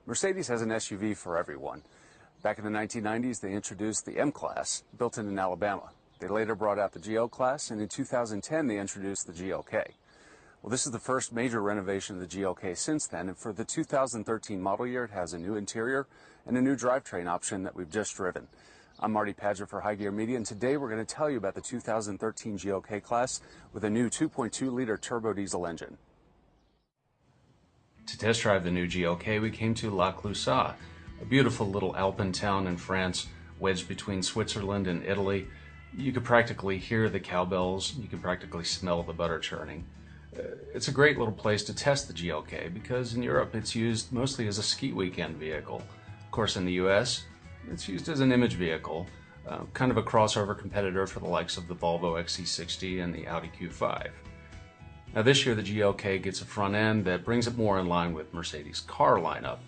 Mercedes has an SUV for everyone. Back in the 1990s, they introduced the M-Class, built in Alabama. They later brought out the GL-Class, and in 2010, they introduced the GLK. Well, this is the first major renovation of the GLK since then, and for the 2013 model year, it has a new interior and a new drivetrain option that we've just driven. I'm Marty Padgett for High Gear Media, and today we're going to tell you about the 2013 GLK class with a new 2.2-liter turbo diesel engine. To test drive the new GLK, we came to La Clusaz, a beautiful little Alpine town in France, wedged between Switzerland and Italy. You could practically hear the cowbells, you could practically smell the butter churning. It's a great little place to test the GLK because in Europe it's used mostly as a ski weekend vehicle. Of course, in the US, it's used as an image vehicle, kind of a crossover competitor for the likes of the Volvo XC60 and the Audi Q5. Now this year the GLK gets a front end that brings it more in line with Mercedes' car lineup.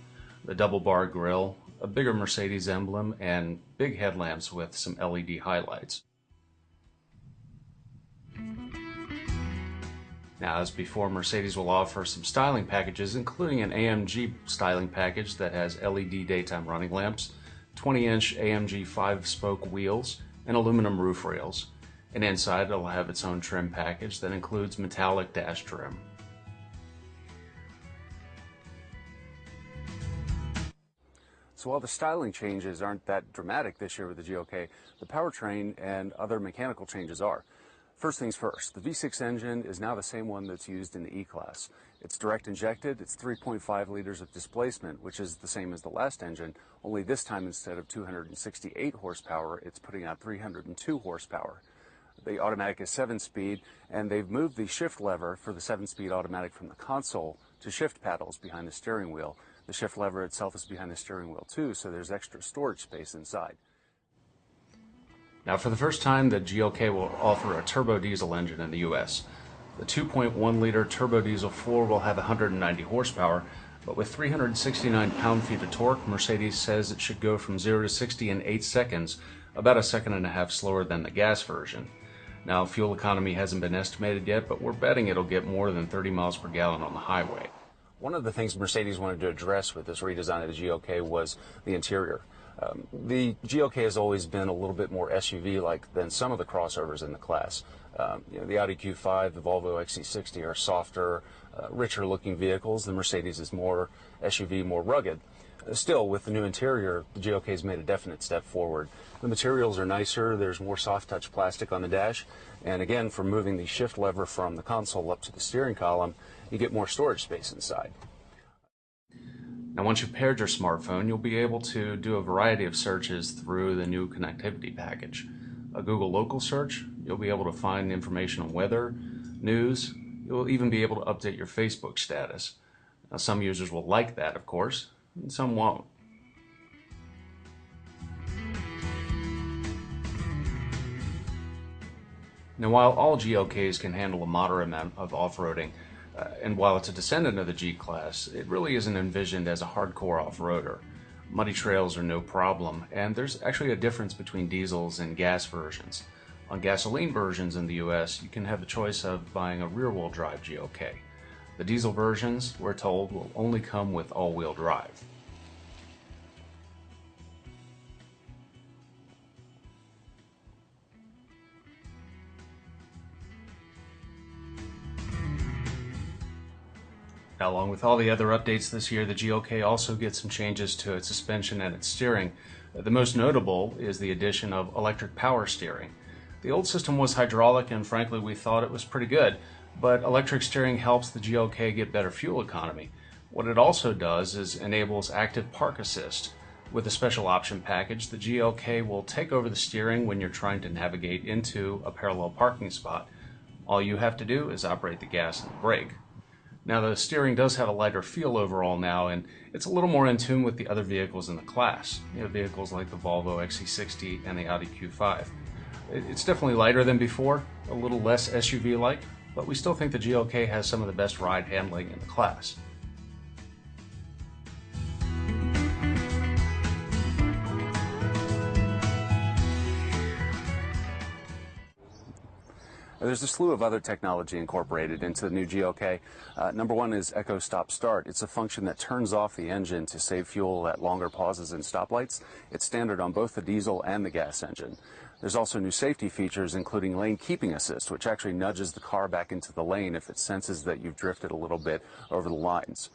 The double bar grille, a bigger Mercedes emblem, and big headlamps with some LED highlights. Now, as before, Mercedes will offer some styling packages, including an AMG styling package that has LED daytime running lamps, 20-inch AMG 5-spoke wheels, and aluminum roof rails. And inside it'll have its own trim package that includes metallic dash trim. So while the styling changes aren't that dramatic this year with the GLK, the powertrain and other mechanical changes are. First things first, the V6 engine is now the same one that's used in the E-Class. It's direct injected, it's 3.5 liters of displacement, which is the same as the last engine, only this time instead of 268 horsepower, it's putting out 302 horsepower. The automatic is 7-speed, and they've moved the shift lever for the 7-speed automatic from the console to shift paddles behind the steering wheel. The shift lever itself is behind the steering wheel too, so there's extra storage space inside. Now, for the first time, the GLK will offer a turbo diesel engine in the US. The 2.1-liter turbo diesel 4 will have 190 horsepower, but with 369 pound-feet of torque, Mercedes says it should go from 0 to 60 in 8 seconds, about a second and a half slower than the gas version. Now, fuel economy hasn't been estimated yet, but we're betting it'll get more than 30 miles per gallon on the highway. One of the things Mercedes wanted to address with this redesign of the GLK was the interior. The GLK has always been a little bit more SUV-like than some of the crossovers in the class. The Audi Q5, the Volvo XC60 are softer, richer-looking vehicles. The Mercedes is more SUV, more rugged. Still, with the new interior, the GLK has made a definite step forward. The materials are nicer, there's more soft-touch plastic on the dash, and again, for moving the shift lever from the console up to the steering column, you get more storage space inside. Now, once you've paired your smartphone, you'll be able to do a variety of searches through the new connectivity package. A Google local search, you'll be able to find information on weather, news, you'll even be able to update your Facebook status. Now, some users will like that, of course, and some won't. Now, while all GLKs can handle a moderate amount of off-roading, and while it's a descendant of the G-Class, it really isn't envisioned as a hardcore off-roader. Muddy trails are no problem, and there's actually a difference between diesels and gas versions. On gasoline versions in the US, you can have the choice of buying a rear-wheel drive GLK. The diesel versions, we're told, will only come with all-wheel drive. Now, along with all the other updates this year, the GLK also gets some changes to its suspension and its steering. The most notable is the addition of electric power steering. The old system was hydraulic, and frankly we thought it was pretty good, but electric steering helps the GLK get better fuel economy. What it also does is enables active park assist. With a special option package, the GLK will take over the steering when you're trying to navigate into a parallel parking spot. All you have to do is operate the gas and the brake. Now, the steering does have a lighter feel overall now, and it's a little more in tune with the other vehicles in the class. Vehicles like the Volvo XC60 and the Audi Q5. It's definitely lighter than before, a little less SUV-like, but we still think the GLK has some of the best ride handling in the class. There's a slew of other technology incorporated into the new GLK. Number one is Echo Stop Start. It's a function that turns off the engine to save fuel at longer pauses and stoplights. It's standard on both the diesel and the gas engine. There's also new safety features, including lane keeping assist, which actually nudges the car back into the lane if it senses that you've drifted a little bit over the lines.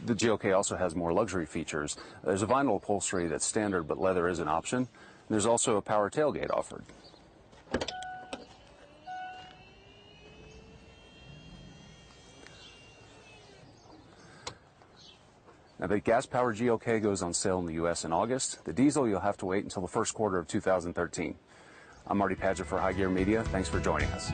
The GLK also has more luxury features. There's a vinyl upholstery that's standard, but leather is an option. There's also a power tailgate offered. Now, the gas-powered GLK goes on sale in the U.S. in August. The diesel, you'll have to wait until the first quarter of 2013. I'm Marty Padgett for High Gear Media. Thanks for joining us.